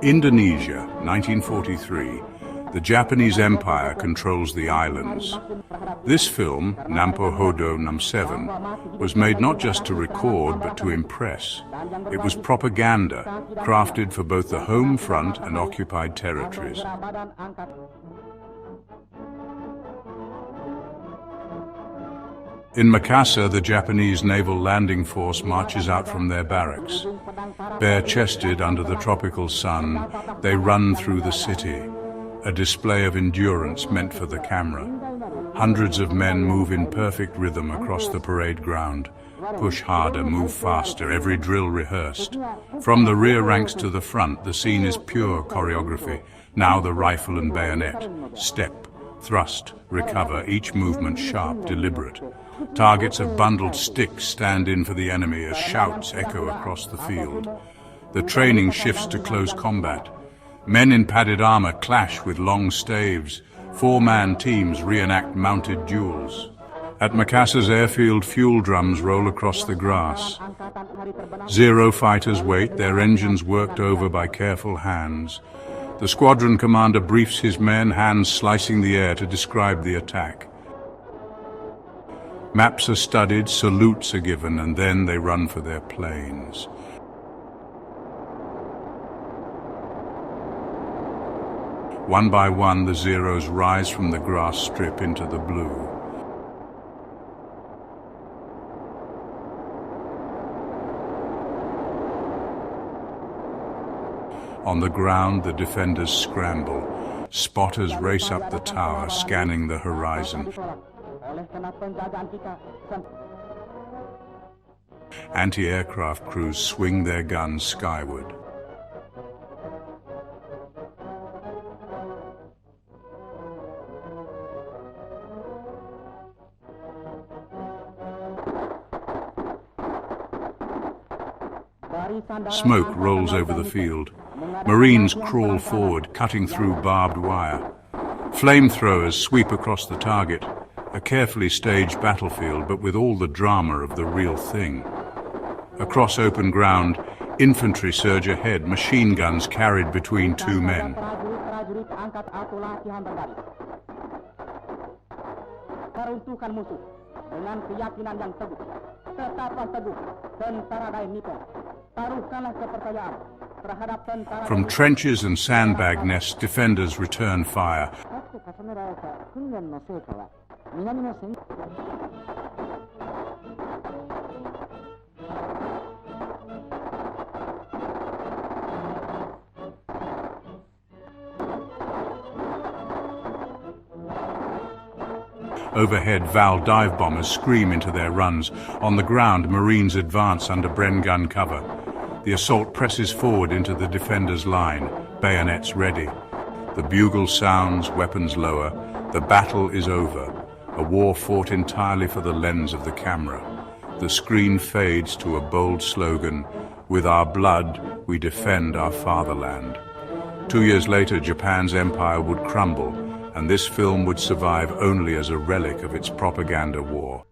Indonesia, 1943. The Japanese Empire controls the islands. This film, Nampo Hodo Num 7, was made not just to record but to impress. It was propaganda, crafted for both the home front and occupied territories. In Makassar, the Japanese Naval Landing Force marches out from their barracks. Bare-chested under the tropical sun, they run through the city, a display of endurance meant for the camera. Hundreds of men move in perfect rhythm across the parade ground. Push harder, move faster, every drill rehearsed. From the rear ranks to the front, the scene is pure choreography. Now the rifle and bayonet. Step, thrust, recover, each movement sharp, deliberate. Targets of bundled sticks stand in for the enemy as shouts echo across the field. The training shifts to close combat. Men in padded armor clash with long staves. Four-man teams reenact mounted duels. At Makassar's airfield, fuel drums roll across the grass. Zero fighters wait, their engines worked over by careful hands. The squadron commander briefs his men, hands slicing the air to describe the attack. Maps are studied, salutes are given, and then they run for their planes. One by one, the Zeros rise from the grass strip into the blue. On the ground, the defenders scramble. Spotters race up the tower, scanning the horizon. Anti-aircraft crews swing their guns skyward. Smoke rolls over the field. Marines crawl forward, cutting through barbed wire. Flamethrowers sweep across the target. A carefully staged battlefield, but with all the drama of the real thing. Across open ground, infantry surge ahead, machine guns carried between two men. From trenches and sandbag nests, defenders return fire. Overhead, Val dive bombers scream into their runs. On the ground, Marines advance under Bren gun cover. The assault presses forward into the defenders' line, bayonets ready. The bugle sounds, weapons lower. The battle is over. A war fought entirely for the lens of the camera. The screen fades to a bold slogan, "With our blood, we defend our fatherland." 2 years later, Japan's empire would crumble, and this film would survive only as a relic of its propaganda war.